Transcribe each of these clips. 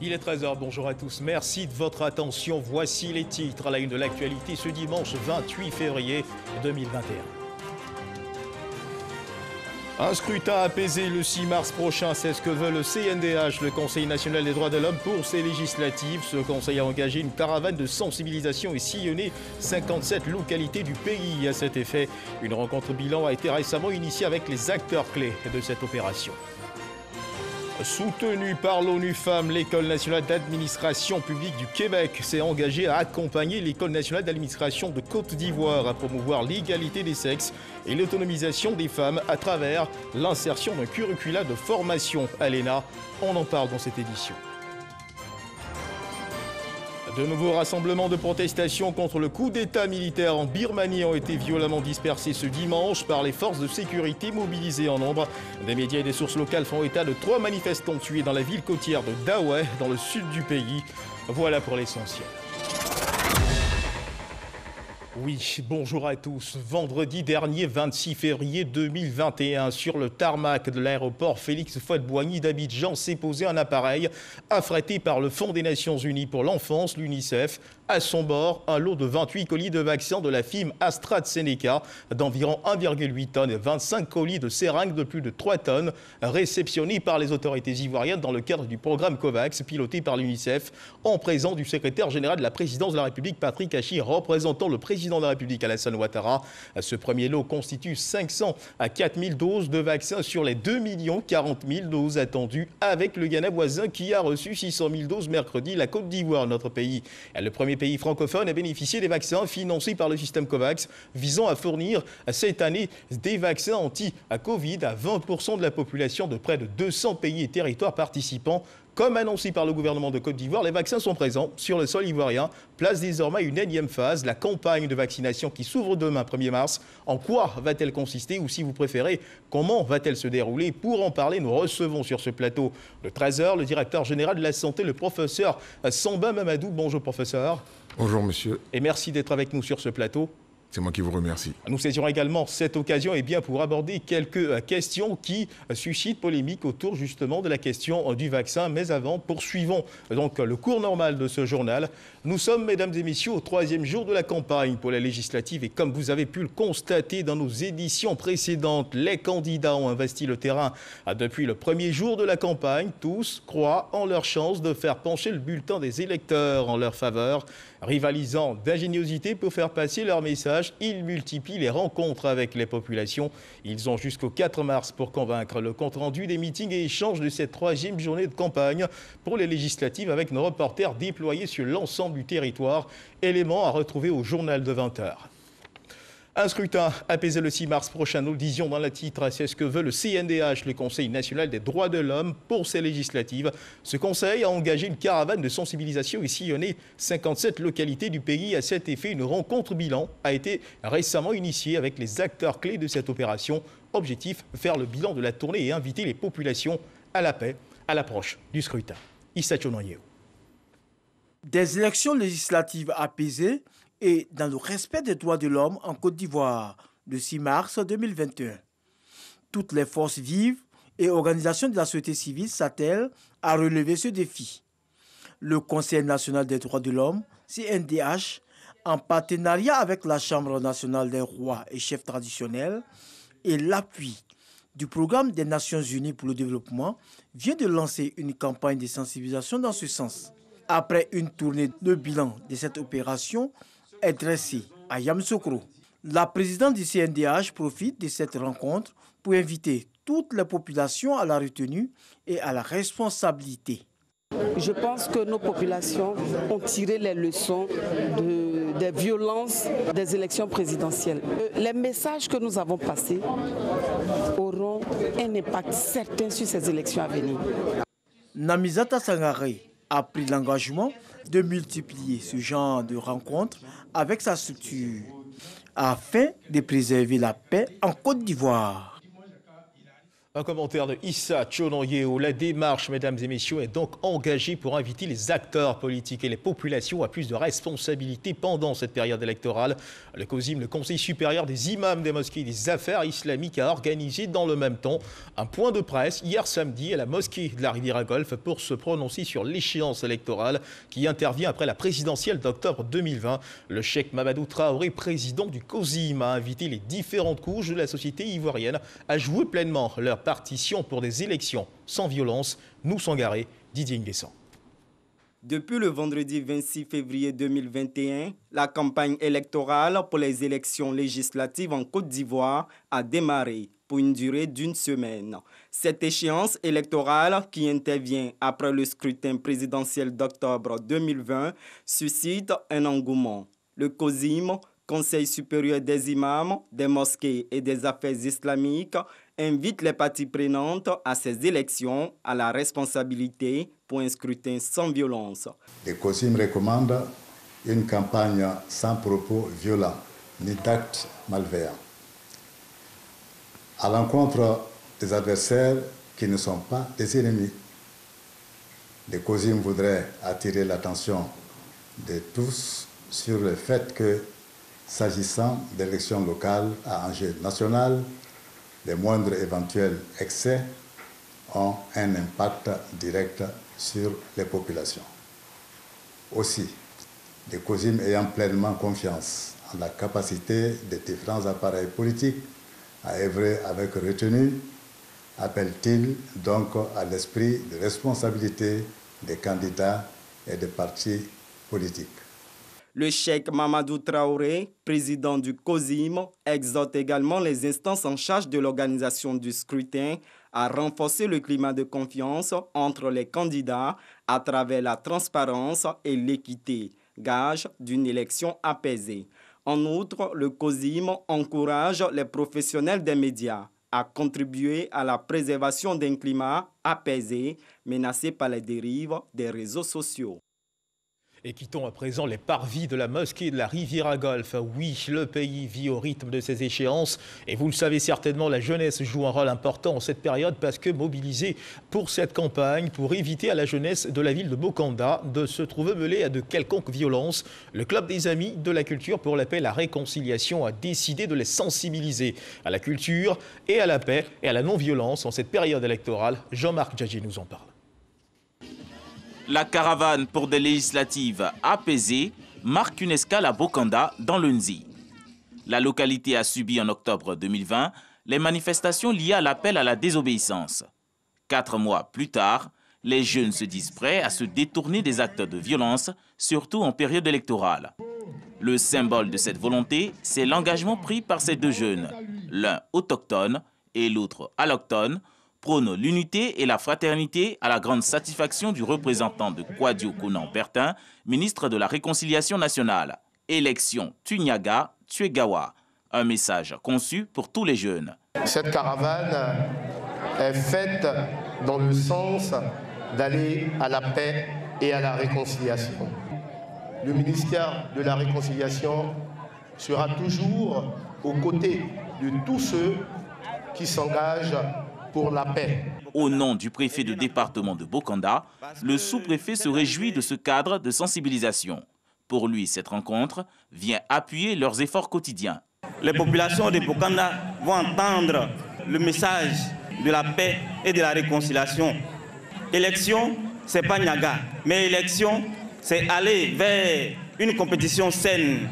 Il est 13h, bonjour à tous, merci de votre attention. Voici les titres à la une de l'actualité ce dimanche 28 février 2021. Un scrutin apaisé le 6 mars prochain, c'est ce que veut le CNDH, le Conseil national des droits de l'homme, pour ses législatives. Ce conseil a engagé une caravane de sensibilisation et sillonné 57 localités du pays. À cet effet, une rencontre bilan a été récemment initiée avec les acteurs clés de cette opération. Soutenue par l'ONU Femmes, l'École nationale d'administration publique du Québec s'est engagée à accompagner l'École nationale d'administration de Côte d'Ivoire à promouvoir l'égalité des sexes et l'autonomisation des femmes à travers l'insertion d'un curricula de formation à l'ENA. On en parle dans cette édition. De nouveaux rassemblements de protestation contre le coup d'État militaire en Birmanie ont été violemment dispersés ce dimanche par les forces de sécurité mobilisées en nombre. Des médias et des sources locales font état de 3 manifestants tués dans la ville côtière de Dawei, dans le sud du pays. Voilà pour l'essentiel. Oui, bonjour à tous. Vendredi dernier, 26 février 2021, sur le tarmac de l'aéroport Félix Houphouët-Boigny d'Abidjan s'est posé un appareil affrété par le Fonds des Nations Unies pour l'enfance, l'UNICEF. À son bord, un lot de 28 colis de vaccins de la firme AstraZeneca d'environ 1,8 tonnes et 25 colis de seringues de plus de 3 tonnes réceptionnés par les autorités ivoiriennes dans le cadre du programme COVAX piloté par l'UNICEF en présence du secrétaire général de la présidence de la République Patrick Achi, représentant le président de la République Alassane Ouattara. Ce premier lot constitue 500 à 4 000 doses de vaccins sur les 2 040 000 doses attendues, avec le Ghana voisin qui a reçu 600 000 doses mercredi, la Côte d'Ivoire, notre pays. Le premier pays francophone a bénéficié des vaccins financés par le système COVAX, visant à fournir cette année des vaccins anti-Covid à 20% de la population de près de 200 pays et territoires participants. Comme annoncé par le gouvernement de Côte d'Ivoire, les vaccins sont présents sur le sol ivoirien. Place désormais une énième phase, la campagne de vaccination qui s'ouvre demain 1er mars. En quoi va-t-elle consister, ou si vous préférez, comment va-t-elle se dérouler? Pour en parler, nous recevons sur ce plateau de 13h le directeur général de la santé, le professeur Samba Mamadou. Bonjour professeur. Bonjour monsieur. Et merci d'être avec nous sur ce plateau. C'est moi qui vous remercie. Nous saisirons également cette occasion pour aborder quelques questions qui suscitent polémique autour justement de la question du vaccin. Mais avant, poursuivons donc le cours normal de ce journal. Nous sommes, mesdames et messieurs, au 3e jour de la campagne pour la législative. Et comme vous avez pu le constater dans nos éditions précédentes, les candidats ont investi le terrain depuis le premier jour de la campagne. Tous croient en leur chance de faire pencher le bulletin des électeurs en leur faveur. Rivalisant d'ingéniosité pour faire passer leur message, ils multiplient les rencontres avec les populations. Ils ont jusqu'au 4 mars pour convaincre. Le compte-rendu des meetings et échanges de cette 3e journée de campagne pour les législatives avec nos reporters déployés sur l'ensemble du territoire. Élément à retrouver au journal de 20h. Un scrutin apaisé le 6 mars prochain, nous le disions dans le titre, c'est ce que veut le CNDH, le Conseil national des droits de l'homme, pour ses législatives. Ce conseil a engagé une caravane de sensibilisation et sillonné 57 localités du pays. À cet effet, une rencontre bilan a été récemment initiée avec les acteurs clés de cette opération. Objectif, faire le bilan de la tournée et inviter les populations à la paix à l'approche du scrutin. Issa Tchonanyeo. Des élections législatives apaisées et dans le respect des droits de l'homme en Côte d'Ivoire, le 6 mars 2021. Toutes les forces vives et organisations de la société civile s'attellent à relever ce défi. Le Conseil national des droits de l'homme, CNDH, en partenariat avec la Chambre nationale des rois et chefs traditionnels et l'appui du Programme des Nations unies pour le développement, vient de lancer une campagne de sensibilisation dans ce sens. Après une tournée de bilan de cette opération, est dressée à Yamoussoukro. La présidente du CNDH profite de cette rencontre pour inviter toutes les populations à la retenue et à la responsabilité. Je pense que nos populations ont tiré les leçons des violences des élections présidentielles. Les messages que nous avons passés auront un impact certain sur ces élections à venir. Namizata Sangaré a pris l'engagement de multiplier ce genre de rencontres avec sa structure afin de préserver la paix en Côte d'Ivoire. Un commentaire de Issa Tchononyeo. La démarche, mesdames et messieurs, est donc engagée pour inviter les acteurs politiques et les populations à plus de responsabilités pendant cette période électorale. Le COSIM, le Conseil supérieur des imams des mosquées et des affaires islamiques, a organisé dans le même temps un point de presse hier samedi à la mosquée de la Riviera-Golfe pour se prononcer sur l'échéance électorale qui intervient après la présidentielle d'octobre 2020. Le cheikh Mamadou Traoré, président du COSIM, a invité les différentes couches de la société ivoirienne à jouer pleinement leur partition pour des élections sans violence. Nous Sangaré, Didier Nguessan. Depuis le vendredi 26 février 2021, la campagne électorale pour les élections législatives en Côte d'Ivoire a démarré pour une durée d'une semaine. Cette échéance électorale, qui intervient après le scrutin présidentiel d'octobre 2020, suscite un engouement. Le COSIM, Conseil supérieur des imams, des mosquées et des affaires islamiques, invite les parties prenantes à ces élections à la responsabilité pour un scrutin sans violence. Le COSIM recommande une campagne sans propos violents ni d'actes malveillants, à l'encontre des adversaires qui ne sont pas des ennemis. Le COSIM voudrait attirer l'attention de tous sur le fait que, s'agissant d'élections locales à enjeu national, les moindres éventuels excès ont un impact direct sur les populations. Aussi, le COSIM ayant pleinement confiance en la capacité des différents appareils politiques à œuvrer avec retenue, appelle-t-il donc à l'esprit de responsabilité des candidats et des partis politiques. Le cheikh Mamadou Traoré, président du COSIM, exhorte également les instances en charge de l'organisation du scrutin à renforcer le climat de confiance entre les candidats à travers la transparence et l'équité, gage d'une élection apaisée. En outre, le COSIM encourage les professionnels des médias à contribuer à la préservation d'un climat apaisé menacé par les dérives des réseaux sociaux. Et quittons à présent les parvis de la mosquée de la Riviera-Golfe. Oui, le pays vit au rythme de ces échéances. Et vous le savez certainement, la jeunesse joue un rôle important en cette période parce que mobilisée pour cette campagne, pour éviter à la jeunesse de la ville de Bokanda de se trouver mêlée à de quelconques violences, le Club des Amis de la Culture pour la Paix et la Réconciliation a décidé de les sensibiliser à la culture et à la paix et à la non-violence en cette période électorale. Jean-Marc Djadji nous en parle. La caravane pour des législatives apaisées marque une escale à Bokanda, dans le Nzi. La localité a subi en octobre 2020 les manifestations liées à l'appel à la désobéissance. 4 mois plus tard, les jeunes se disent prêts à se détourner des actes de violence, surtout en période électorale. Le symbole de cette volonté, c'est l'engagement pris par ces deux jeunes, l'un autochtone et l'autre allochtone, prône l'unité et la fraternité à la grande satisfaction du représentant de Kwadio Kounan-Bertin, ministre de la Réconciliation nationale. Élection Tunyaga, Tuegawa. Un message conçu pour tous les jeunes. Cette caravane est faite dans le sens d'aller à la paix et à la réconciliation. Le ministère de la Réconciliation sera toujours aux côtés de tous ceux qui s'engagent pour la paix. Au nom du préfet de département de Bokanda, le sous-préfet se réjouit de ce cadre de sensibilisation. Pour lui, cette rencontre vient appuyer leurs efforts quotidiens. Les populations de Bokanda vont entendre le message de la paix et de la réconciliation. Élection, ce n'est pas Nyaga, mais élection, c'est aller vers une compétition saine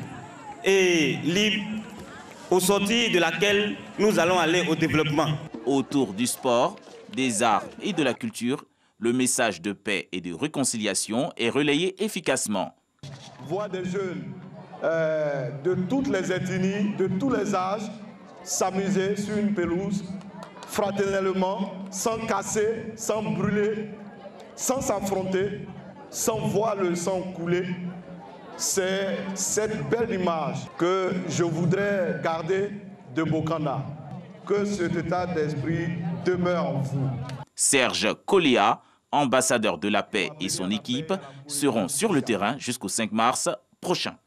et libre, au sortir de laquelle nous allons aller au développement. Autour du sport, des arts et de la culture, le message de paix et de réconciliation est relayé efficacement. Voir des jeunes de toutes les ethnies, de tous les âges, s'amuser sur une pelouse, fraternellement, sans casser, sans brûler, sans s'affronter, sans voir le sang couler. C'est cette belle image que je voudrais garder de Bokanda. Que cet état d'esprit demeure en vous. Serge Koléa, ambassadeur de la paix, et son équipe seront sur le terrain jusqu'au 5 mars prochain.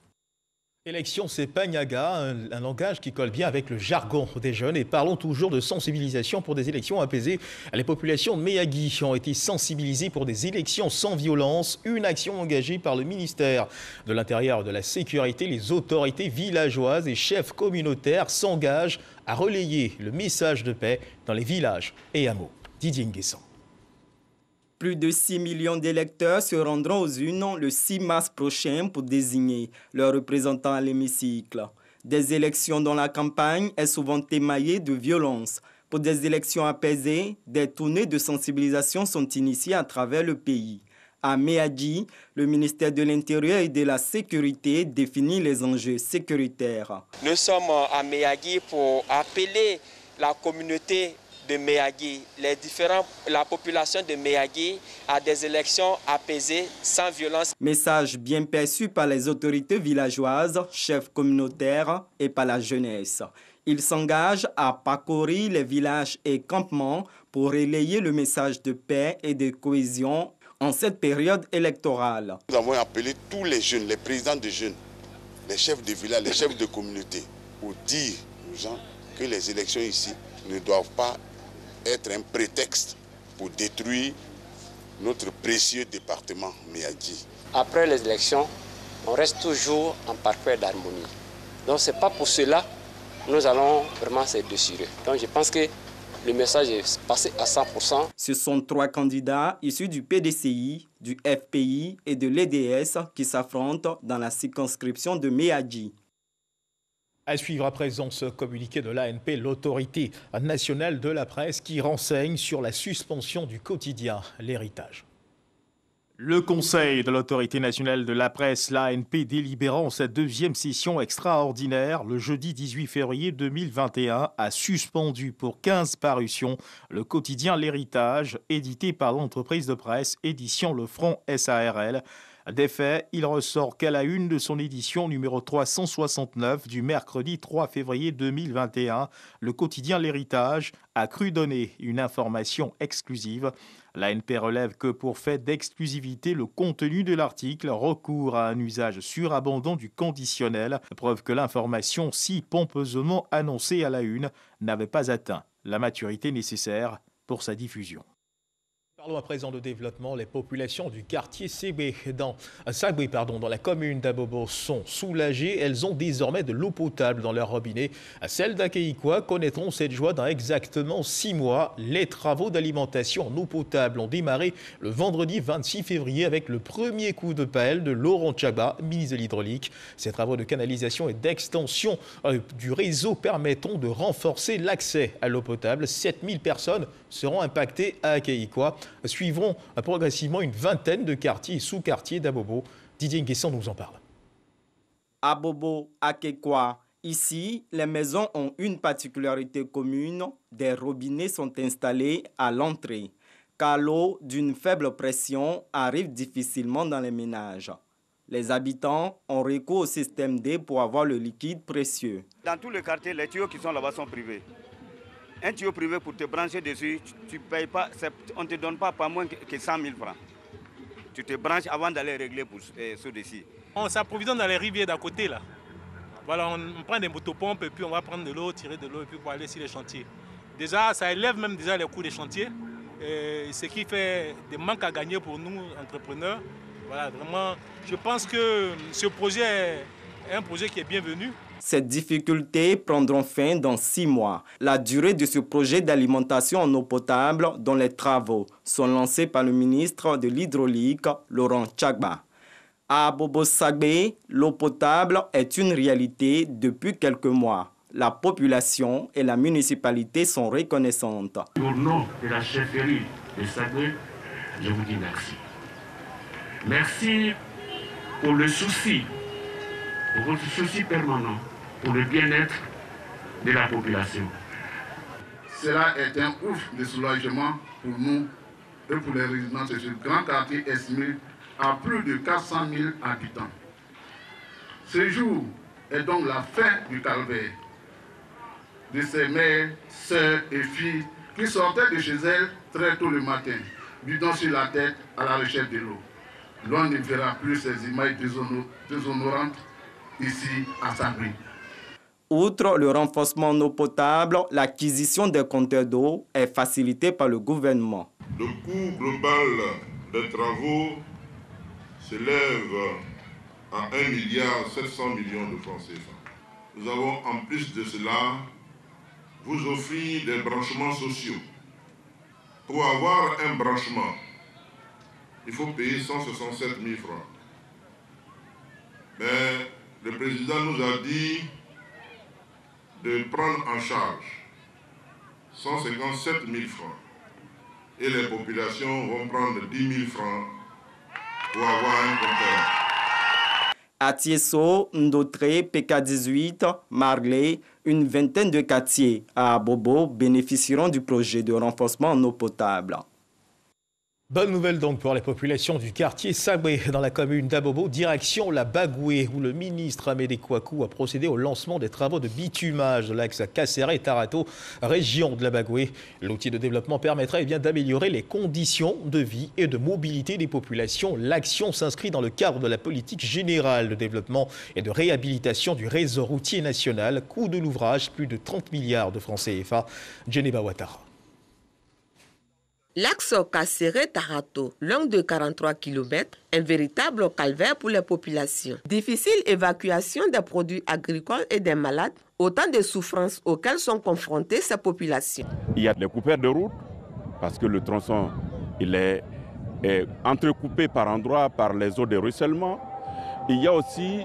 Élection, c'est pas Niaga, un langage qui colle bien avec le jargon des jeunes. Et parlons toujours de sensibilisation pour des élections apaisées. Les populations de Méhagui ont été sensibilisées pour des élections sans violence. Une action engagée par le ministère de l'Intérieur et de la Sécurité. Les autorités villageoises et chefs communautaires s'engagent à relayer le message de paix dans les villages et hameaux. Didier Nguessan. Plus de 6 millions d'électeurs se rendront aux urnes le 6 mars prochain pour désigner leurs représentants à l'hémicycle. Des élections dont la campagne est souvent émaillée de violence. Pour des élections apaisées, des tournées de sensibilisation sont initiées à travers le pays. À Méhagui, le ministère de l'Intérieur et de la Sécurité définit les enjeux sécuritaires. Nous sommes à Méhagui pour appeler la communauté de Méhagui, la population de Méhagui à des élections apaisées, sans violence. Message bien perçu par les autorités villageoises, chefs communautaires et par la jeunesse. Ils s'engagent à parcourir les villages et campements pour relayer le message de paix et de cohésion en cette période électorale. Nous avons appelé tous les jeunes, les présidents de jeunes, les chefs de village, les chefs de communauté, pour dire aux gens que les élections ici ne doivent pas être un prétexte pour détruire notre précieux département Méhagui. Après les élections, on reste toujours en parfaite harmonie. Donc ce n'est pas pour cela que nous allons vraiment se déchirer. Donc je pense que le message est passé à 100%. Ce sont 3 candidats issus du PDCI, du FPI et de l'EDS qui s'affrontent dans la circonscription de Méhagui. À suivre à présent ce communiqué de l'ANP, l'autorité nationale de la presse, qui renseigne sur la suspension du quotidien L'Héritage. Le Conseil de l'autorité nationale de la presse, l'ANP, délibérant sa 2e session extraordinaire le jeudi 18 février 2021, a suspendu pour 15 parutions le quotidien L'Héritage, édité par l'entreprise de presse Édition Le Front SARL. Des faits, il ressort qu'à la une de son édition numéro 369 du mercredi 3 février 2021, le quotidien L'Héritage a cru donner une information exclusive. L'ANP relève que pour fait d'exclusivité, le contenu de l'article recourt à un usage surabondant du conditionnel, preuve que l'information si pompeusement annoncée à la une n'avait pas atteint la maturité nécessaire pour sa diffusion. Parlons à présent de développement. Les populations du quartier Sagbé dans la commune d'Abobo sont soulagées. Elles ont désormais de l'eau potable dans leur robinet. Celles d'Akeikwa connaîtront cette joie dans exactement 6 mois. Les travaux d'alimentation en eau potable ont démarré le vendredi 26 février avec le premier coup de pelle de Laurent Tchaba, ministre de l'Hydraulique. Ces travaux de canalisation et d'extension du réseau permettront de renforcer l'accès à l'eau potable. 7000 personnes seront impactées à Akeikwa. Suivront progressivement une vingtaine de quartiers et sous-quartiers d'Abobo. Didier Nguessan nous en parle. Abobo, Akeikwa. Ici, les maisons ont une particularité commune. Des robinets sont installés à l'entrée, car l'eau d'une faible pression arrive difficilement dans les ménages. Les habitants ont recours au système D pour avoir le liquide précieux. Dans tout le quartier, les tuyaux qui sont là-bas sont privés. Un tuyau privé pour te brancher dessus, tu payes pas, on ne te donne pas moins que 100 000 francs. Tu te branches avant d'aller régler pour ceux-ci. On s'approvisionne dans les rivières d'à côté là. Voilà, on prend des motopompes et puis on va prendre de l'eau, tirer de l'eau et puis pour aller sur les chantiers. Déjà, ça élève même déjà les coûts des chantiers, ce qui fait des manques à gagner pour nous, entrepreneurs. Voilà, vraiment, je pense que ce projet est un projet qui est bienvenu. Ces difficultés prendront fin dans 6 mois. La durée de ce projet d'alimentation en eau potable, dont les travaux sont lancés par le ministre de l'Hydraulique, Laurent Tchaba. À Abobo Sagbé, l'eau potable est une réalité depuis quelques mois. La population et la municipalité sont reconnaissantes. Au nom de la chefferie de Sagbé, je vous dis merci. Merci pour le souci, pour votre souci permanent, pour le bien-être de la population. Cela est un ouf de soulagement pour nous et pour les résidents de ce grand quartier estimé à plus de 400 000 habitants. Ce jour est donc la fin du calvaire de ces mères, sœurs et filles qui sortaient de chez elles très tôt le matin, bidon sur la tête à la recherche de l'eau. L'on ne verra plus ces images déshonorantes ici à Sagué. Outre le renforcement en eau potable, l'acquisition des compteurs d'eau est facilitée par le gouvernement. Le coût global des travaux s'élève à 1,7 milliard de francs CFA. Nous avons en plus de cela vous offrir des branchements sociaux. Pour avoir un branchement, il faut payer 167 000 francs. Mais le président nous a dit de prendre en charge 157 000 francs. Et les populations vont prendre 10 000 francs pour avoir un compteur. À Tiesso, Ndotré, PK18, Marley, une vingtaine de quartiers à Abobo bénéficieront du projet de renforcement en eau potable. Bonne nouvelle donc pour les populations du quartier Sagué dans la commune d'Abobo, direction la Bagoué, où le ministre Amédée Kouakou a procédé au lancement des travaux de bitumage de l'axe Kasséré-Tarato, région de la Bagoué. L'outil de développement permettrait d'améliorer les conditions de vie et de mobilité des populations. L'action s'inscrit dans le cadre de la politique générale de développement et de réhabilitation du réseau routier national. Coût de l'ouvrage, plus de 30 milliards de francs CFA. Djeneba Ouattara. L'axe Kasséré-Tarato, long de 43 km, un véritable calvaire pour les populations. Difficile évacuation des produits agricoles et des malades, autant de souffrances auxquelles sont confrontées ces populations. Il y a des coupures de route parce que le tronçon il est entrecoupé par endroits par les eaux de ruissellement. Il y a aussi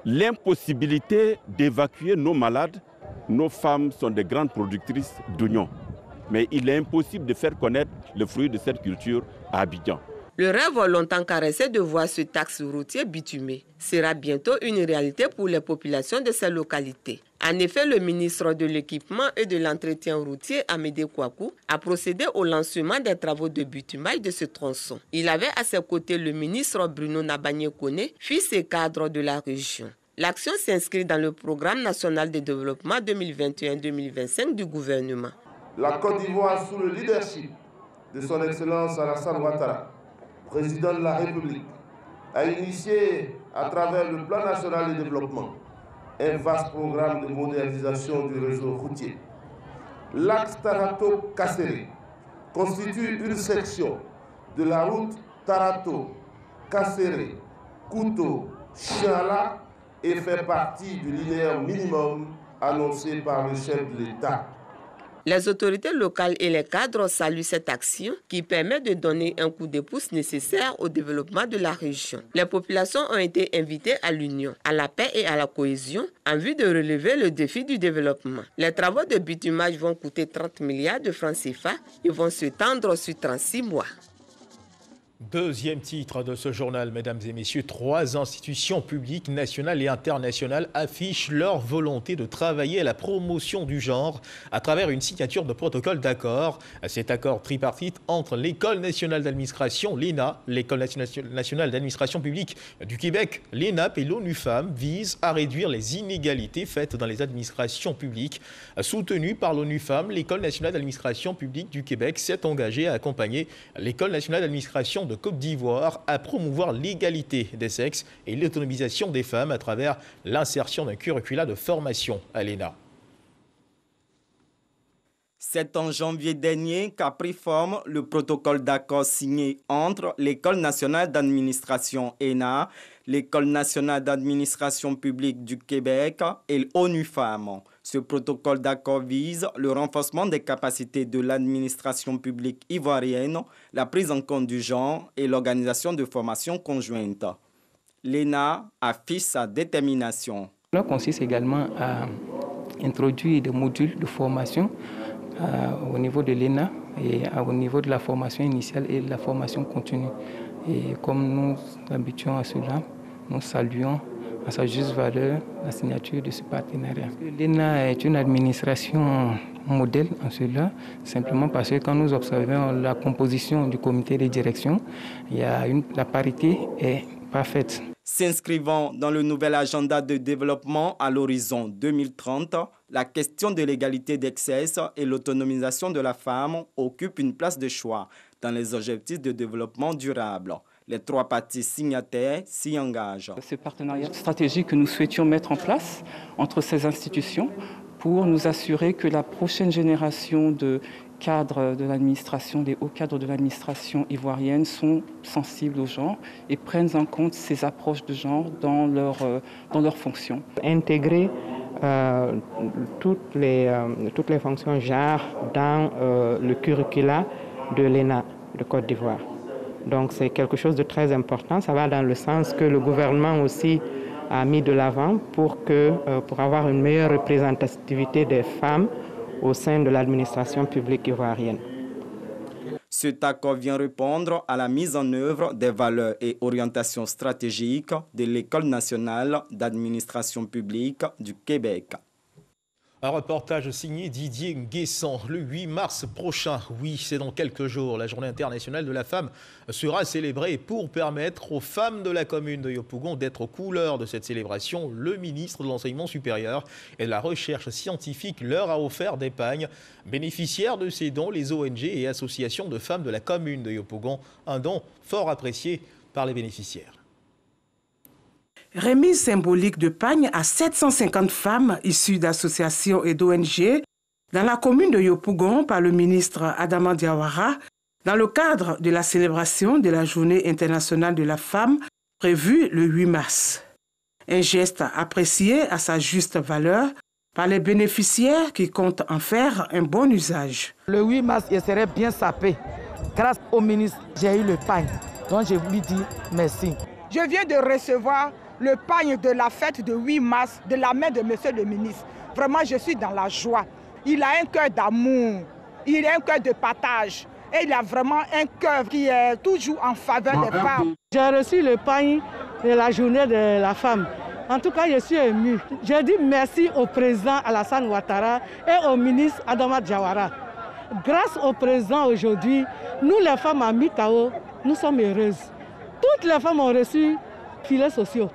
l'impossibilité d'évacuer nos malades. Nos femmes sont des grandes productrices d'oignons. Mais il est impossible de faire connaître le fruit de cette culture à Abidjan. Le rêve longtemps caressé de voir ce axe routier bitumé sera bientôt une réalité pour les populations de ces localités. En effet, le ministre de l'Équipement et de l'Entretien routier, Amédée Kouakou, a procédé au lancement des travaux de bitumage de ce tronçon. Il avait à ses côtés le ministre Bruno Nabagné-Kone, fils et cadre de la région. L'action s'inscrit dans le programme national de développement 2021-2025 du gouvernement. La Côte d'Ivoire, sous le leadership de son Excellence Alassane Ouattara, président de la République, a initié à travers le plan national de développement un vaste programme de modernisation du réseau routier. L'axe Tarato-Kasséré constitue une section de la route Tarato-Kasséré-Kouto-Chiala et fait partie du linéaire minimum annoncé par le chef de l'État. Les autorités locales et les cadres saluent cette action qui permet de donner un coup de pouce nécessaire au développement de la région. Les populations ont été invitées à l'union, à la paix et à la cohésion en vue de relever le défi du développement. Les travaux de bitumage vont coûter 30 milliards de francs CFA et vont se tendre sur 36 mois. Deuxième titre de ce journal, mesdames et messieurs, 3 institutions publiques nationales et internationales affichent leur volonté de travailler à la promotion du genre à travers une signature de protocole d'accord. Cet accord tripartite entre l'École nationale d'administration, l'ENA, l'École nationale d'administration publique du Québec, l'ENAP et l'ONU Femmes vise à réduire les inégalités faites dans les administrations publiques. Soutenue par l'ONU Femmes, l'École nationale d'administration publique du Québec s'est engagée à accompagner l'École nationale d'administration de Côte d'Ivoire à promouvoir l'égalité des sexes et l'autonomisation des femmes à travers l'insertion d'un curricula de formation à l'ENA. C'est en janvier dernier qu'a pris forme le protocole d'accord signé entre l'École nationale d'administration ENA, l'École nationale d'administration publique du Québec et l'ONU Femmes. Ce protocole d'accord vise le renforcement des capacités de l'administration publique ivoirienne, la prise en compte du genre et l'organisation de formations conjointes. L'ENA affiche sa détermination. Cela consiste également à introduire des modules de formation au niveau de l'ENA et au niveau de la formation initiale et de la formation continue. Et comme nous habituons à cela, nous saluons à sa juste valeur la signature de ce partenariat. L'ENA est une administration modèle en cela, simplement parce que quand nous observons la composition du comité de direction, la parité est parfaite. S'inscrivant dans le nouvel agenda de développement à l'horizon 2030, la question de l'égalité d'accès et l'autonomisation de la femme occupe une place de choix dans les objectifs de développement durable. Les 3 parties signataires s'y engagent. Ce partenariat stratégique que nous souhaitions mettre en place entre ces institutions pour nous assurer que la prochaine génération de cadres de l'administration, des hauts cadres de l'administration ivoirienne sont sensibles au genre et prennent en compte ces approches de genre dans leurs fonctions. Intégrer toutes les fonctions genre dans le curricula de l'ENA de Côte d'Ivoire. Donc c'est quelque chose de très important. Ça va dans le sens que le gouvernement aussi a mis de l'avant pour avoir une meilleure représentativité des femmes au sein de l'administration publique ivoirienne. Cet accord vient répondre à la mise en œuvre des valeurs et orientations stratégiques de l'École nationale d'administration publique du Québec. Un reportage signé Didier Nguessan. Le 8 mars prochain, oui, c'est dans quelques jours, la Journée internationale de la femme sera célébrée. Pour permettre aux femmes de la commune de Yopougon d'être aux couleurs de cette célébration, le ministre de l'Enseignement supérieur et de la Recherche scientifique leur a offert des pagnes. Bénéficiaires de ces dons, les ONG et associations de femmes de la commune de Yopougon, un don fort apprécié par les bénéficiaires. Remise symbolique de pagnes à 750 femmes issues d'associations et d'ONG dans la commune de Yopougon par le ministre Adama Diawara dans le cadre de la célébration de la Journée internationale de la femme prévue le 8 mars. Un geste apprécié à sa juste valeur par les bénéficiaires qui comptent en faire un bon usage. Le 8 mars, il serait bien sapé. Grâce au ministre, j'ai eu le pagne, donc je lui dis merci. Je viens de recevoir le pagne de la fête de 8 mars de la main de monsieur le ministre. Vraiment, je suis dans la joie. Il a un cœur d'amour, il a un cœur de partage et il a vraiment un cœur qui est toujours en faveur des femmes. J'ai reçu le pagne de la journée de la femme. En tout cas, je suis ému. Je dis merci au président Alassane Ouattara et au ministre Adama Diawara. Grâce au président aujourd'hui, nous les femmes à Mikao, nous sommes heureuses. Toutes les femmes ont reçu filets sociaux.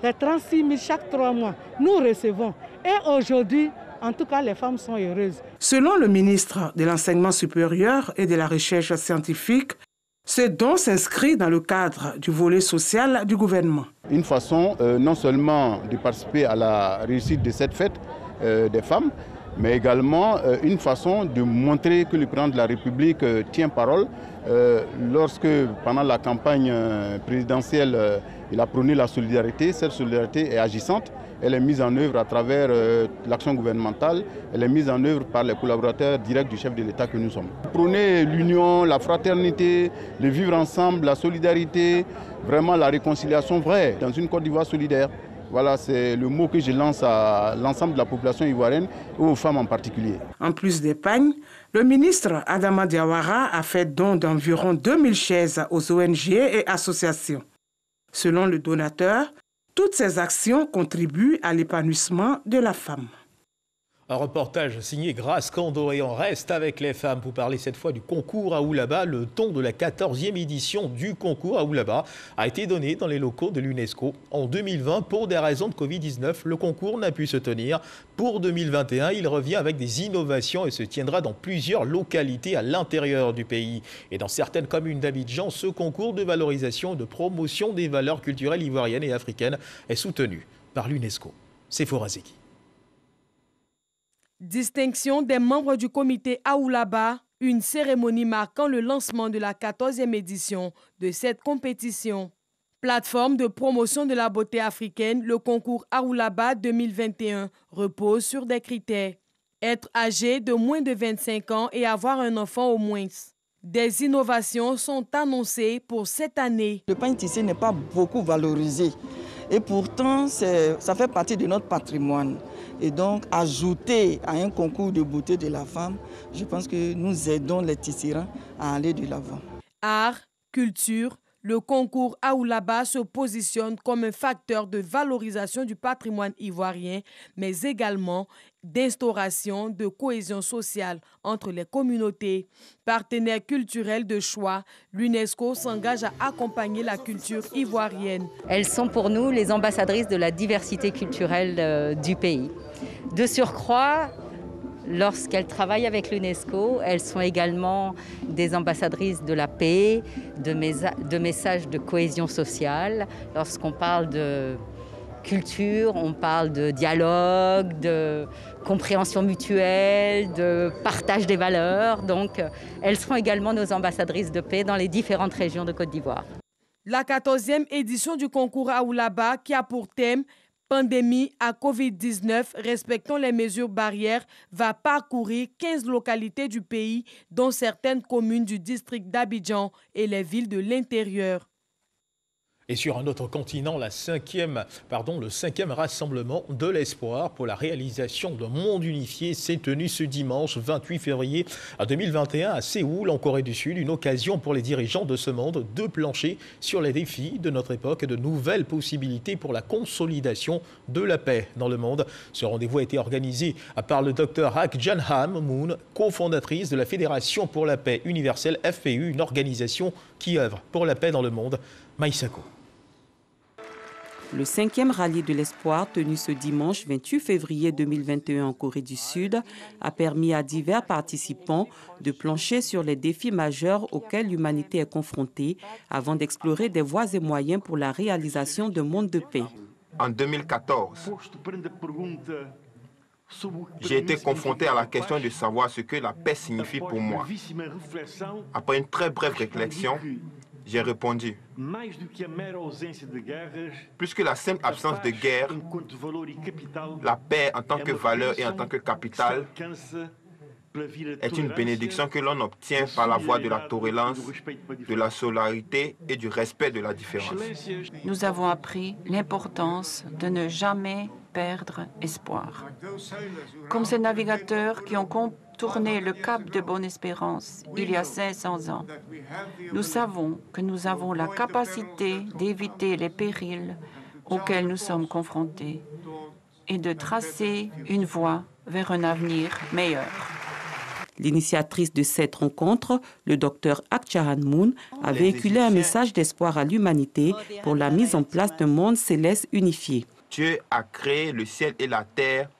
Les 36 000 chaque 3 mois, nous recevons. Et aujourd'hui, en tout cas, les femmes sont heureuses. Selon le ministre de l'Enseignement supérieur et de la Recherche scientifique, ce don s'inscrit dans le cadre du volet social du gouvernement. Une façon non seulement de participer à la réussite de cette fête des femmes, mais également une façon de montrer que le président de la République tient parole. Lorsque, pendant la campagne présidentielle, il a prôné la solidarité, cette solidarité est agissante. Elle est mise en œuvre à travers l'action gouvernementale, elle est mise en œuvre par les collaborateurs directs du chef de l'État que nous sommes. Prôner l'union, la fraternité, le vivre ensemble, la solidarité, vraiment la réconciliation vraie dans une Côte d'Ivoire solidaire. Voilà, c'est le mot que je lance à l'ensemble de la population ivoirienne et aux femmes en particulier. En plus des pagnes, le ministre Adama Diawara a fait don d'environ 2000 chaises aux ONG et associations. Selon le donateur, toutes ces actions contribuent à l'épanouissement de la femme. Un reportage signé Grace Kando et on reste avec les femmes pour parler cette fois du concours Aoulaba. Le ton de la 14e édition du concours Aoulaba a été donné dans les locaux de l'UNESCO. En 2020, pour des raisons de Covid-19, le concours n'a pu se tenir. Pour 2021, il revient avec des innovations et se tiendra dans plusieurs localités à l'intérieur du pays. Et dans certaines communes d'Abidjan, ce concours de valorisation et de promotion des valeurs culturelles ivoiriennes et africaines est soutenu par l'UNESCO. C'est Forazeki. Distinction des membres du comité Aoulaba, une cérémonie marquant le lancement de la 14e édition de cette compétition. Plateforme de promotion de la beauté africaine, le concours Aoulaba 2021 repose sur des critères. Être âgé de moins de 25 ans et avoir un enfant au moins. Des innovations sont annoncées pour cette année. Le pain tissé n'est pas beaucoup valorisé et pourtant ça fait partie de notre patrimoine. Et donc, ajouter à un concours de beauté de la femme, je pense que nous aidons les tisserands à aller de l'avant. Art, culture, le concours Aoulaba se positionne comme un facteur de valorisation du patrimoine ivoirien, mais également d'instauration de cohésion sociale entre les communautés. Partenaire culturel de choix, l'UNESCO s'engage à accompagner la culture ivoirienne. Elles sont pour nous les ambassadrices de la diversité culturelle du pays. De surcroît, Lorsqu'elles travaillent avec l'UNESCO, elles sont également des ambassadrices de la paix, de messages de cohésion sociale. Lorsqu'on parle de culture, on parle de dialogue, de compréhension mutuelle, de partage des valeurs. Donc, elles seront également nos ambassadrices de paix dans les différentes régions de Côte d'Ivoire. La 14e édition du concours Aoulaba, qui a pour thème « Pandémie à Covid-19, respectons les mesures barrières », va parcourir 15 localités du pays, dont certaines communes du district d'Abidjan et les villes de l'intérieur. Et sur un autre continent, le 5e rassemblement de l'espoir pour la réalisation d'un monde unifié s'est tenu ce dimanche 28 février 2021 à Séoul, en Corée du Sud. Une occasion pour les dirigeants de ce monde de plancher sur les défis de notre époque et de nouvelles possibilités pour la consolidation de la paix dans le monde. Ce rendez-vous a été organisé par le Dr Hak Janham Moon, cofondatrice de la Fédération pour la paix universelle FPU, une organisation qui œuvre pour la paix dans le monde. Maïsako. Le 5e rallye de l'espoir tenu ce dimanche 28 février 2021 en Corée du Sud a permis à divers participants de plancher sur les défis majeurs auxquels l'humanité est confrontée avant d'explorer des voies et moyens pour la réalisation d'un monde de paix. En 2014, j'ai été confronté à la question de savoir ce que la paix signifie pour moi. Après une très brève réflexion, j'ai répondu, plus que la simple absence de guerre, la paix en tant que valeur et en tant que capital est une bénédiction que l'on obtient par la voie de la tolérance, de la solidarité et du respect de la différence. Nous avons appris l'importance de ne jamais perdre espoir. Comme ces navigateurs qui ont contourné le cap de Bonne-Espérance il y a 500 ans, nous savons que nous avons la capacité d'éviter les périls auxquels nous sommes confrontés et de tracer une voie vers un avenir meilleur. L'initiatrice de cette rencontre, le Dr Hak Janham Moon, a véhiculé un message d'espoir à l'humanité pour la mise en place d'un monde céleste unifié. Dieu a créé le ciel et la terre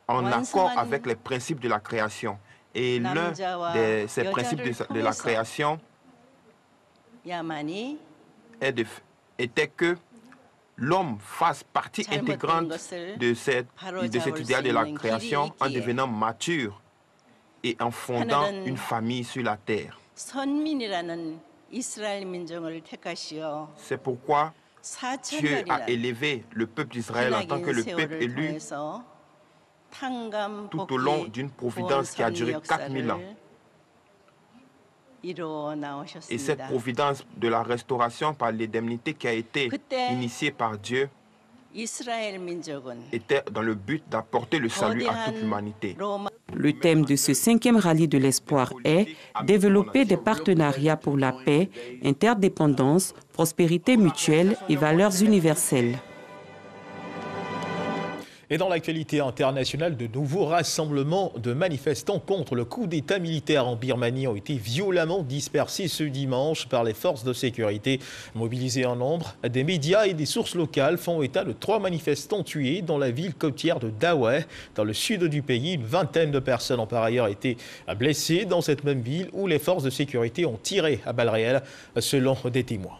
en accord avec les principes de la création. Et l'un de ces principes de la création était que l'homme fasse partie intégrante de cet idéal de la création en devenant mature et en fondant une famille sur la terre. C'est pourquoi Dieu a élevé le peuple d'Israël en tant que le peuple élu tout au long d'une providence qui a duré 4000 ans. Et cette providence de la restauration par l'indemnité qui a été initiée par Dieu était dans le but d'apporter le salut à toute l'humanité. Le thème de ce 5e rallye de l'espoir est « Développer des partenariats pour la paix, interdépendance, prospérité mutuelle et valeurs universelles ». Et dans l'actualité internationale, de nouveaux rassemblements de manifestants contre le coup d'État militaire en Birmanie ont été violemment dispersés ce dimanche par les forces de sécurité. Mobilisés en nombre, des médias et des sources locales font état de 3 manifestants tués dans la ville côtière de Dawei, dans le sud du pays. Une vingtaine de personnes ont par ailleurs été blessées dans cette même ville où les forces de sécurité ont tiré à balles réelles, selon des témoins.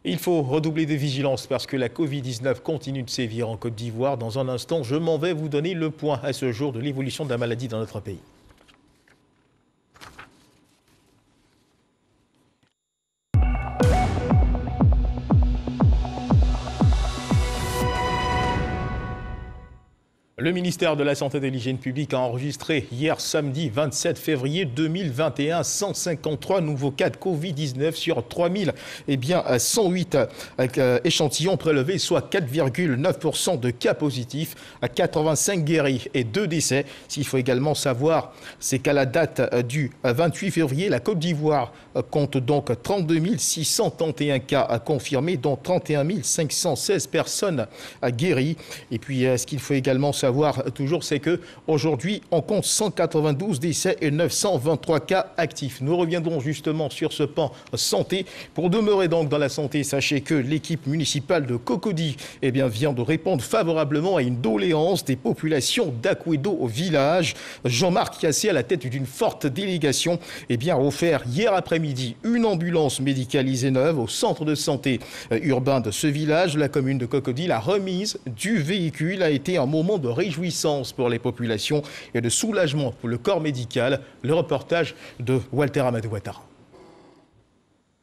Il faut redoubler de vigilance parce que la Covid-19 continue de sévir en Côte d'Ivoire. Dans un instant, je m'en vais vous donner le point à ce jour de l'évolution de la maladie dans notre pays. Le ministère de la Santé et de l'Hygiène publique a enregistré hier samedi 27 février 2021 153 nouveaux cas de Covid-19 sur 3108 échantillons prélevés, soit 4,9% de cas positifs, à 85 guéris et 2 décès. S'il faut également savoir, c'est qu'à la date du 28 février, la Côte d'Ivoire compte donc 32 631 cas confirmés, dont 31 516 personnes guéries. Et puis, ce qu'il faut également savoir, savoir toujours, c'est qu'aujourd'hui, on compte 192 décès et 923 cas actifs. Nous reviendrons justement sur ce pan santé. Pour demeurer donc dans la santé, sachez que l'équipe municipale de Cocody vient de répondre favorablement à une doléance des populations d'Akwedo au village. Jean-Marc Yassé, à la tête d'une forte délégation, a offert hier après-midi une ambulance médicalisée neuve au centre de santé urbain de ce village, la commune de Cocody. La remise du véhicule a été un moment de réjouissance pour les populations et de soulagement pour le corps médical. Le reportage de Walter Amadou Ouattara.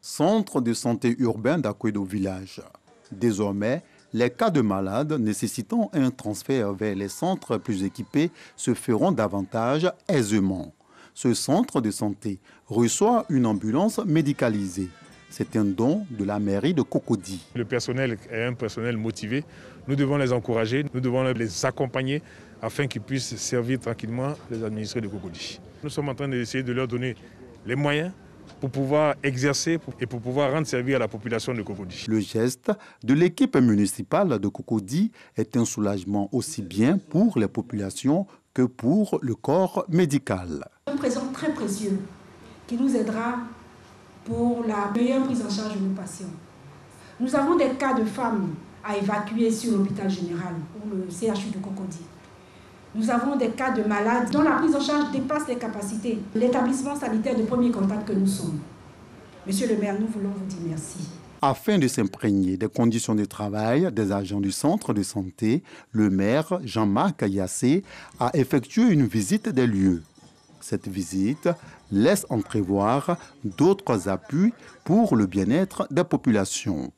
Centre de santé urbain d'Akwedo village. Désormais, les cas de malades nécessitant un transfert vers les centres plus équipés se feront davantage aisément. Ce centre de santé reçoit une ambulance médicalisée. C'est un don de la mairie de Cocody. Le personnel est un personnel motivé. Nous devons les encourager, nous devons les accompagner afin qu'ils puissent servir tranquillement les administrés de Cocody. Nous sommes en train d'essayer de leur donner les moyens pour pouvoir exercer et pour pouvoir rendre service à la population de Cocody. Le geste de l'équipe municipale de Cocody est un soulagement aussi bien pour les populations que pour le corps médical. Un présent très précieux qui nous aidera pour la meilleure prise en charge de nos patients. Nous avons des cas de femmes à évacuer sur l'hôpital général ou le CHU de Cocody. Nous avons des cas de malades dont la prise en charge dépasse les capacités. L'établissement sanitaire de premier contact que nous sommes. Monsieur le maire, nous voulons vous dire merci. Afin de s'imprégner des conditions de travail des agents du centre de santé, le maire Jean-Marc Yassé a effectué une visite des lieux. Cette visite laisse entrevoir d'autres appuis pour le bien-être des populations.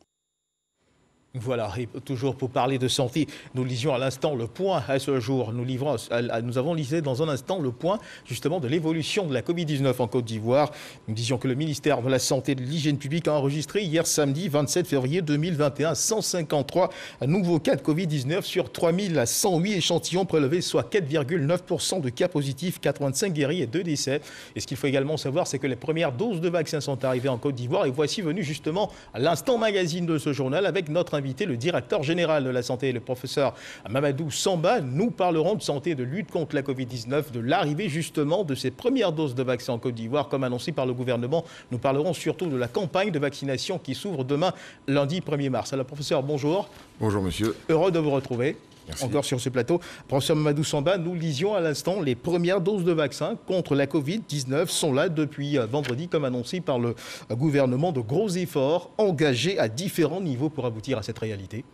Voilà, et toujours pour parler de santé, nous lisions à l'instant le point à ce jour. Nous avons lisé dans un instant le point justement de l'évolution de la Covid-19 en Côte d'Ivoire. Nous disions que le ministère de la Santé et de l'Hygiène publique a enregistré hier samedi 27 février 2021 153 nouveaux cas de Covid-19 sur 3108 échantillons prélevés, soit 4,9% de cas positifs, 85 guéris et 2 décès. Et ce qu'il faut également savoir, c'est que les premières doses de vaccins sont arrivées en Côte d'Ivoire et voici venu justement à l'instant magazine de ce journal avec notre invité, le directeur général de la santé, le professeur Mamadou Samba. Nous parlerons de santé, de lutte contre la Covid-19, de l'arrivée justement de ces premières doses de vaccins en Côte d'Ivoire, comme annoncé par le gouvernement. Nous parlerons surtout de la campagne de vaccination qui s'ouvre demain, lundi 1er mars. Alors, professeur, bonjour. Bonjour, monsieur. Heureux de vous retrouver. Merci. Encore sur ce plateau. Professeur Mamadou Samba, nous lisions à l'instant les premières doses de vaccins contre la Covid-19 sont là depuis vendredi, comme annoncé par le gouvernement. De gros efforts engagés à différents niveaux pour aboutir à cette réalité.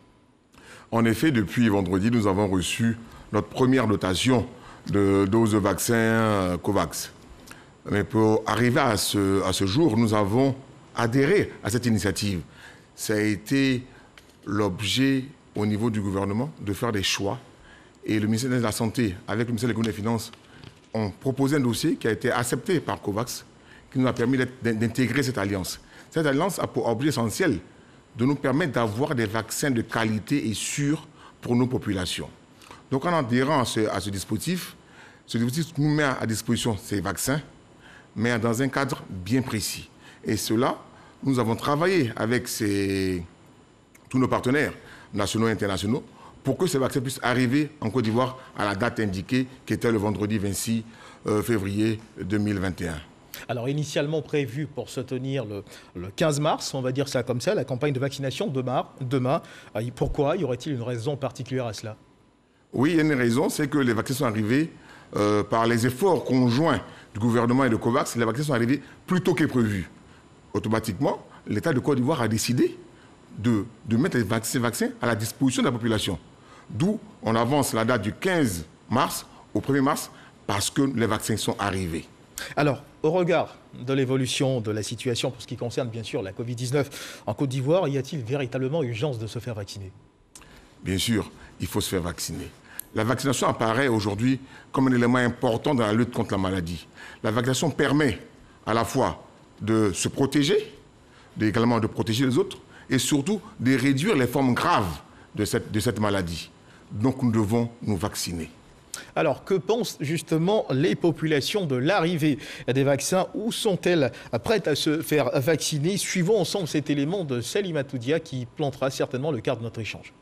En effet, depuis vendredi, nous avons reçu notre première dotation de doses de vaccin COVAX. Mais pour arriver à ce jour, nous avons adhéré à cette initiative. Ça a été l'objet au niveau du gouvernement de faire des choix. Et le ministère de la Santé, avec le ministère de l'Économie et des Finances, ont proposé un dossier qui a été accepté par COVAX, qui nous a permis d'intégrer cette alliance. Cette alliance a pour objet essentiel de nous permettre d'avoir des vaccins de qualité et sûrs pour nos populations. Donc en adhérant à ce dispositif nous met à disposition ces vaccins, mais dans un cadre bien précis. Et cela, nous avons travaillé avec tous nos partenaires nationaux et internationaux pour que ces vaccins puissent arriver en Côte d'Ivoire à la date indiquée, qui était le vendredi 26 février 2021. Alors, initialement prévu pour se tenir le 15 mars, on va dire ça comme ça, la campagne de vaccination demain. Pourquoi? Y aurait-il une raison particulière à cela? Oui, il y a une raison, c'est que les vaccins sont arrivés par les efforts conjoints du gouvernement et de COVAX. Les vaccins sont arrivés plus tôt que prévu. Automatiquement, l'État de Côte d'Ivoire a décidé de mettre ces vaccins à la disposition de la population. D'où on avance la date du 15 mars au 1er mars parce que les vaccins sont arrivés. Alors, au regard de l'évolution de la situation pour ce qui concerne bien sûr la Covid-19 en Côte d'Ivoire, y a-t-il véritablement urgence de se faire vacciner? Bien sûr, il faut se faire vacciner. La vaccination apparaît aujourd'hui comme un élément important dans la lutte contre la maladie. La vaccination permet à la fois de se protéger, également de protéger les autres, et surtout de réduire les formes graves de cette maladie. Donc nous devons nous vacciner. Alors, que pensent justement les populations de l'arrivée des vaccins? Où sont-elles prêtes à se faire vacciner? Suivons ensemble cet élément de Salima Toudia qui plantera certainement le quart de notre échange.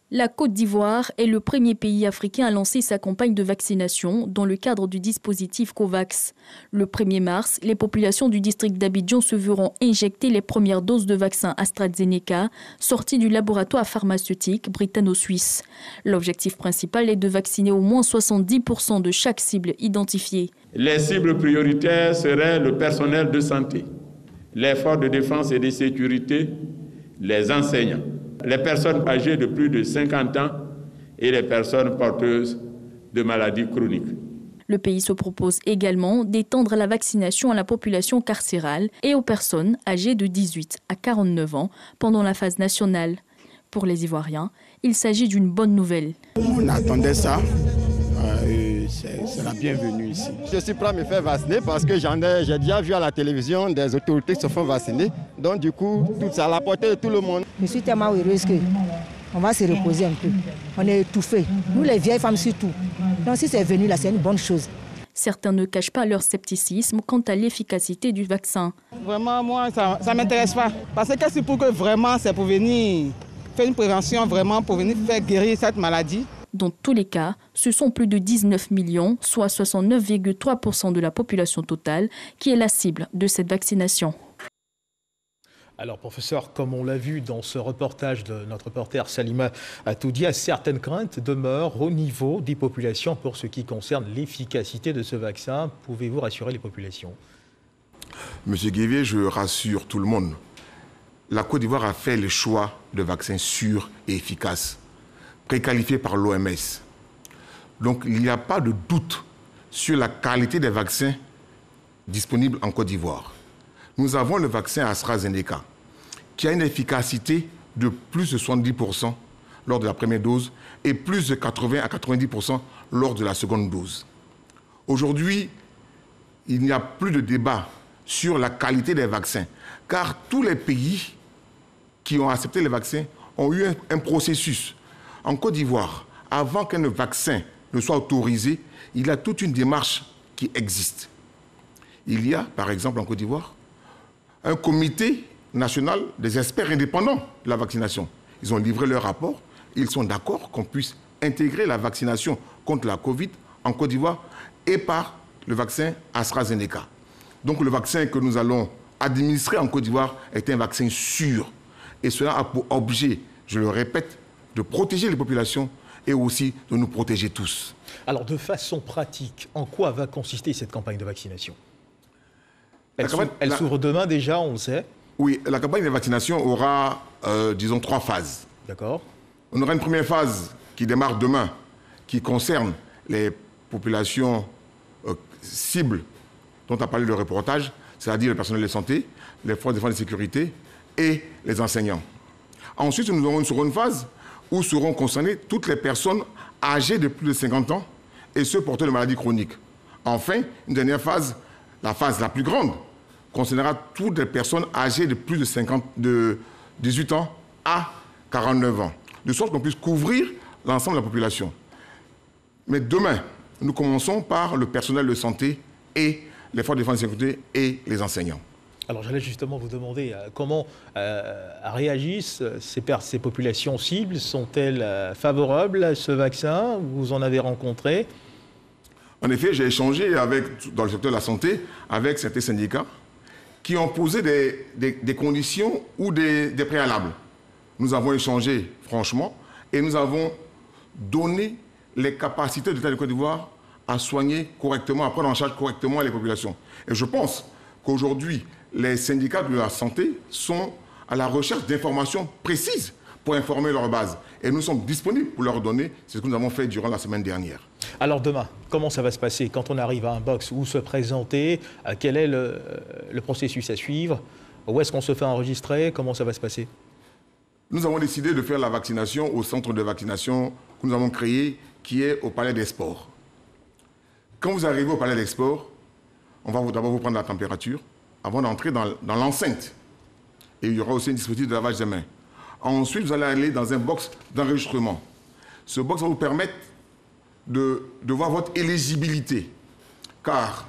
La Côte d'Ivoire est le premier pays africain à lancer sa campagne de vaccination dans le cadre du dispositif COVAX. Le 1er mars, les populations du district d'Abidjan se verront injecter les premières doses de vaccin AstraZeneca sorties du laboratoire pharmaceutique britanno-suisse. L'objectif principal est de vacciner au moins 70% de chaque cible identifiée. Les cibles prioritaires seraient le personnel de santé, les forces de défense et de sécurité, les enseignants, les personnes âgées de plus de 50 ans et les personnes porteuses de maladies chroniques. Le pays se propose également d'étendre la vaccination à la population carcérale et aux personnes âgées de 18 à 49 ans pendant la phase nationale. Pour les Ivoiriens, il s'agit d'une bonne nouvelle. On attendait ça. C'est la bienvenue ici. Je suis prêt à me faire vacciner parce que j'ai déjà vu à la télévision des autorités qui se font vacciner. Donc du coup, tout ça à la portée de tout le monde. Je suis tellement heureuse qu'on va se reposer un peu. On est étouffés. Nous les vieilles femmes surtout. Donc si c'est venu là, c'est une bonne chose. Certains ne cachent pas leur scepticisme quant à l'efficacité du vaccin. Vraiment, moi, ça ne m'intéresse pas. Parce que c'est pour que vraiment, c'est pour venir faire une prévention, vraiment pour venir faire guérir cette maladie. Dans tous les cas, ce sont plus de 19 millions, soit 69,3% de la population totale, qui est la cible de cette vaccination. Alors, professeur, comme on l'a vu dans ce reportage de notre reporter Salima Atoudia, certaines craintes demeurent au niveau des populations pour ce qui concerne l'efficacité de ce vaccin. Pouvez-vous rassurer les populations? Monsieur Guévier, je rassure tout le monde. La Côte d'Ivoire a fait le choix de vaccins sûrs et efficaces, préqualifiés par l'OMS. Donc, il n'y a pas de doute sur la qualité des vaccins disponibles en Côte d'Ivoire. Nous avons le vaccin AstraZeneca, qui a une efficacité de plus de 70% lors de la première dose et plus de 80 à 90% lors de la seconde dose. Aujourd'hui, il n'y a plus de débat sur la qualité des vaccins, car tous les pays qui ont accepté les vaccins ont eu un processus. En Côte d'Ivoire, avant qu'un vaccin ne soit autorisé, il y a toute une démarche qui existe. Il y a, par exemple, en Côte d'Ivoire, un comité national des experts indépendants de la vaccination. Ils ont livré leur rapport. Ils sont d'accord qu'on puisse intégrer la vaccination contre la Covid en Côte d'Ivoire et par le vaccin AstraZeneca. Donc le vaccin que nous allons administrer en Côte d'Ivoire est un vaccin sûr. Et cela a pour objet, je le répète, de protéger les populations et aussi de nous protéger tous. Alors, de façon pratique, en quoi va consister cette campagne de vaccination? Elle s'ouvre demain déjà, on le sait. Oui, la campagne de vaccination aura, disons, 3 phases. D'accord. On aura une première phase qui démarre demain, qui concerne les populations cibles dont a parlé le reportage, c'est-à-dire le personnel de santé, les forces de défense et de sécurité et les enseignants. Ensuite, nous aurons une seconde phase où seront concernées toutes les personnes âgées de plus de 50 ans et ceux porteurs de maladies chroniques. Enfin, une dernière phase, la phase la plus grande, concernera toutes les personnes âgées de plus de 18 ans à 49 ans, de sorte qu'on puisse couvrir l'ensemble de la population. Mais demain, nous commençons par le personnel de santé et les forces de défense et de sécurité et les enseignants. Alors j'allais justement vous demander comment réagissent ces populations cibles. Sont-elles favorables à ce vaccin? Vous en avez rencontré? En effet, j'ai échangé dans le secteur de la santé avec certains syndicats qui ont posé des conditions ou des préalables. Nous avons échangé franchement et nous avons donné les capacités de l'État de Côte d'Ivoire à soigner correctement, à prendre en charge correctement les populations. Et je pense qu'aujourd'hui, les syndicats de la santé sont à la recherche d'informations précises pour informer leur base. Et nous sommes disponibles pour leur donner. C'est ce que nous avons fait durant la semaine dernière. Alors demain, comment ça va se passer quand on arrive à un box? Où se présenter? Quel est le processus à suivre? Où est-ce qu'on se fait enregistrer? Comment ça va se passer? Nous avons décidé de faire la vaccination au centre de vaccination que nous avons créé, qui est au Palais des Sports. Quand vous arrivez au Palais des Sports, on va d'abord vous prendre la température avant d'entrer dans l'enceinte. Et il y aura aussi un dispositif de lavage des mains. Ensuite, vous allez aller dans un box d'enregistrement. Ce box va vous permettre de voir votre éligibilité. Car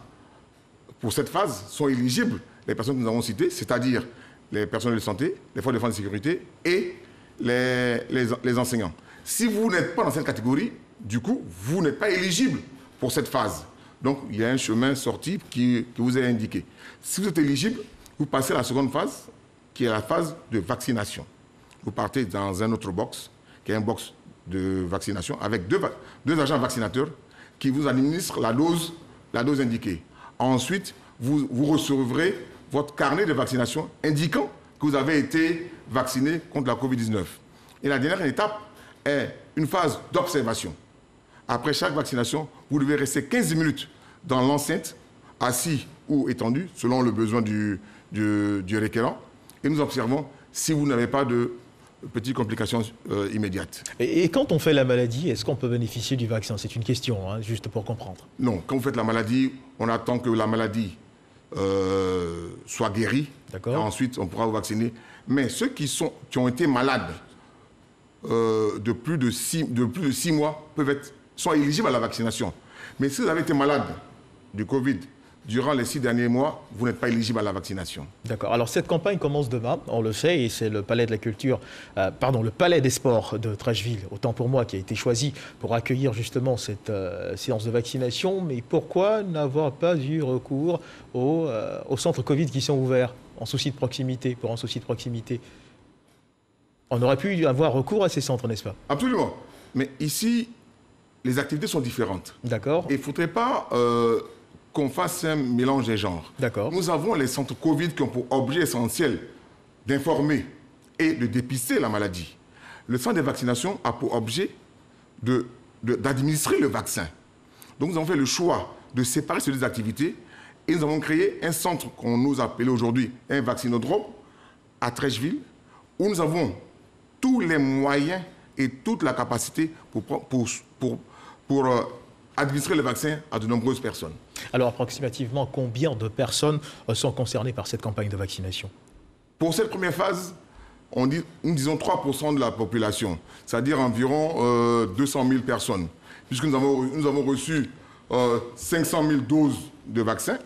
pour cette phase sont éligibles les personnes que nous avons citées, c'est-à-dire les personnels de santé, les forces de défense et de sécurité et les enseignants. Si vous n'êtes pas dans cette catégorie, du coup, vous n'êtes pas éligible pour cette phase. Donc, il y a un chemin sorti qui vous est indiqué. Si vous êtes éligible, vous passez à la seconde phase, qui est la phase de vaccination. Vous partez dans un autre box, qui est un box de vaccination, avec deux agents vaccinateurs qui vous administrent la dose indiquée. Ensuite, vous recevrez votre carnet de vaccination indiquant que vous avez été vacciné contre la Covid-19. Et la dernière étape est une phase d'observation. Après chaque vaccination, vous devez rester 15 minutes dans l'enceinte, assis ou étendu, selon le besoin du requérant. Et nous observons si vous n'avez pas de petites complications immédiates. Et quand on fait la maladie, est-ce qu'on peut bénéficier du vaccin? C'est une question, hein, juste pour comprendre. Non, quand vous faites la maladie, on attend que la maladie soit guérie. D'accord. Et ensuite, on pourra vous vacciner. Mais ceux qui ont été malades de plus de 6 mois sont éligibles à la vaccination. Mais si vous avez été malade du Covid durant les 6 derniers mois, vous n'êtes pas éligible à la vaccination. D'accord. Alors cette campagne commence demain, on le sait, et c'est le Palais de la Culture, le Palais des Sports de Treichville, autant pour moi, qui a été choisi pour accueillir justement cette séance de vaccination. Mais pourquoi n'avoir pas eu recours aux centres Covid qui sont ouverts en souci de proximité, pour un souci de proximité? On aurait pu avoir recours à ces centres, n'est-ce pas? Absolument. Mais ici, les activités sont différentes. D'accord. Et il ne faudrait pas qu'on fasse un mélange des genres. D'accord. Nous avons les centres Covid qui ont pour objet essentiel d'informer et de dépister la maladie. Le centre de vaccination a pour objet d'administrer le vaccin. Donc nous avons fait le choix de séparer ces deux activités et nous avons créé un centre qu'on nous appelle aujourd'hui un vaccinodrome à Treichville, où nous avons tous les moyens et toute la capacité pour administrer le vaccin à de nombreuses personnes. Alors, approximativement, combien de personnes sont concernées par cette campagne de vaccination? Pour cette première phase, nous disons 3% de la population, c'est-à-dire environ 200 000 personnes, puisque nous avons reçu 500 000 doses de vaccins.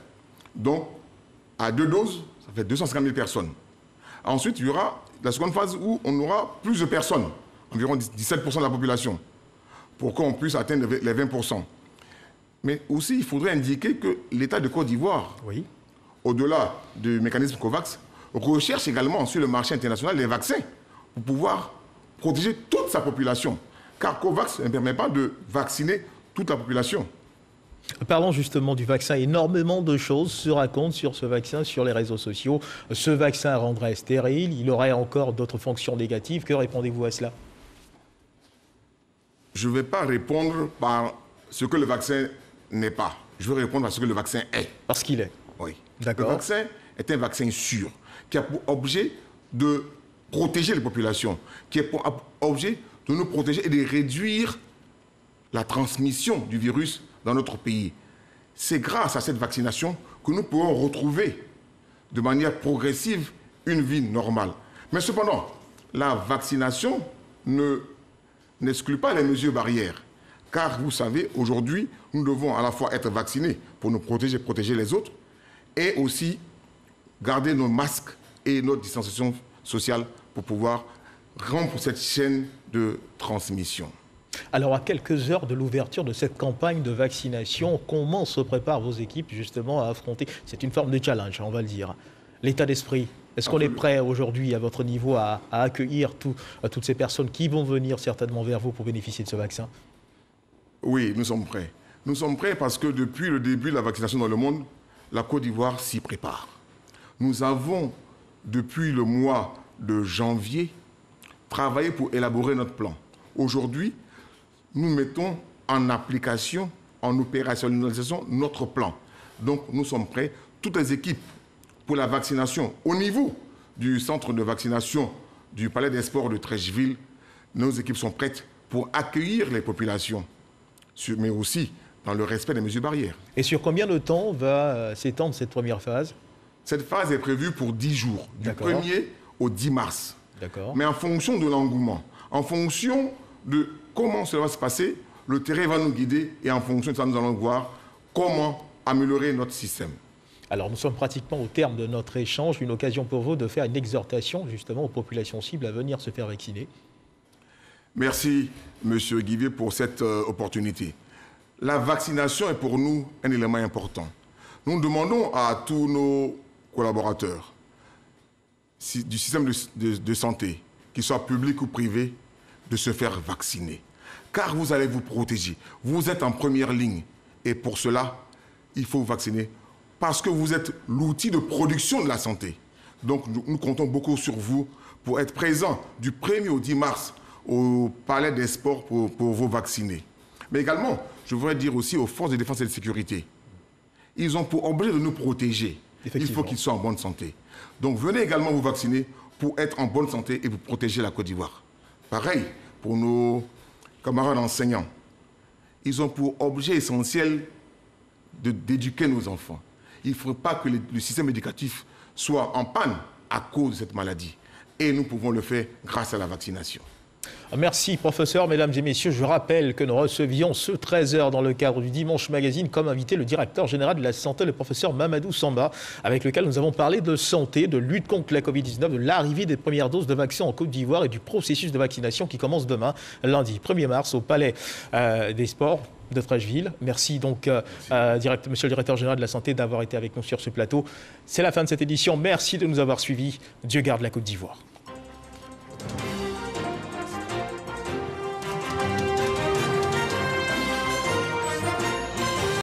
Donc, à 2 doses, ça fait 250 000 personnes. Ensuite, il y aura la seconde phase où on aura plus de personnes, environ 17% de la population, pour qu'on puisse atteindre les 20%. Mais aussi, il faudrait indiquer que l'État de Côte d'Ivoire, au-delà du mécanisme COVAX, recherche également sur le marché international les vaccins pour pouvoir protéger toute sa population. Car COVAX ne permet pas de vacciner toute la population. Parlons justement du vaccin. Énormément de choses se racontent sur ce vaccin sur les réseaux sociaux. Ce vaccin rendrait stérile, il aurait encore d'autres fonctions négatives. Que répondez-vous à cela? Je ne vais pas répondre par ce que le vaccin n'est pas. Je vais répondre à ce que le vaccin est. Parce qu'il est? Oui. D'accord. Le vaccin est un vaccin sûr, qui a pour objet de protéger les populations, qui a pour objet de nous protéger et de réduire la transmission du virus dans notre pays. C'est grâce à cette vaccination que nous pourrons retrouver de manière progressive une vie normale. Mais cependant, la vaccination n'exclut pas les mesures barrières. Car vous savez, aujourd'hui, nous devons à la fois être vaccinés pour nous protéger, protéger les autres, et aussi garder nos masques et notre distanciation sociale pour pouvoir rompre cette chaîne de transmission. Alors, à quelques heures de l'ouverture de cette campagne de vaccination, comment se préparent vos équipes justement à affronter? C'est une forme de challenge, on va le dire. L'état d'esprit, est-ce qu'on est prêt aujourd'hui à votre niveau à accueillir toutes ces personnes qui vont venir certainement vers vous pour bénéficier de ce vaccin? Oui, nous sommes prêts. Nous sommes prêts parce que depuis le début de la vaccination dans le monde, la Côte d'Ivoire s'y prépare. Nous avons, depuis le mois de janvier, travaillé pour élaborer notre plan. Aujourd'hui, nous mettons en application, en opérationnalisation, notre plan. Donc, nous sommes prêts. Toutes les équipes pour la vaccination, au niveau du centre de vaccination du Palais des Sports de Treichville, nos équipes sont prêtes pour accueillir les populations, mais aussi dans le respect des mesures barrières. Et sur combien de temps va s'étendre cette première phase? Cette phase est prévue pour 10 jours, du 1er au 10 mars. D'accord. Mais en fonction de l'engouement, en fonction de comment cela va se passer, le terrain va nous guider et en fonction de ça, nous allons voir comment améliorer notre système. Alors, nous sommes pratiquement au terme de notre échange, une occasion pour vous de faire une exhortation justement aux populations cibles à venir se faire vacciner. Merci, M. Guivier, pour cette opportunité. La vaccination est pour nous un élément important. Nous demandons à tous nos collaborateurs du système de santé, qu'ils soient publics ou privés, de se faire vacciner. Car vous allez vous protéger. Vous êtes en première ligne. Et pour cela, il faut vous vacciner parce que vous êtes l'outil de production de la santé. Donc nous comptons beaucoup sur vous pour être présents du 1er au 10 mars au Palais des Sports pour vous vacciner. Mais également, je voudrais dire aussi aux forces de défense et de sécurité, ils ont pour objet de nous protéger. Il faut qu'ils soient en bonne santé. Donc venez également vous vacciner pour être en bonne santé et vous protéger la Côte d'Ivoire. Pareil pour nos camarades enseignants. Ils ont pour objet essentiel d'éduquer nos enfants. Il ne faut pas que le système éducatif soit en panne à cause de cette maladie. Et nous pouvons le faire grâce à la vaccination. Merci, professeur. Mesdames et messieurs, je rappelle que nous recevions ce 13h dans le cadre du Dimanche Magazine comme invité le directeur général de la santé, le professeur Mamadou Samba, avec lequel nous avons parlé de santé, de lutte contre la Covid-19, de l'arrivée des premières doses de vaccins en Côte d'Ivoire et du processus de vaccination qui commence demain, lundi 1er mars, au Palais des Sports de Treichville. Merci donc, monsieur le directeur général de la santé, d'avoir été avec nous sur ce plateau. C'est la fin de cette édition. Merci de nous avoir suivis. Dieu garde la Côte d'Ivoire.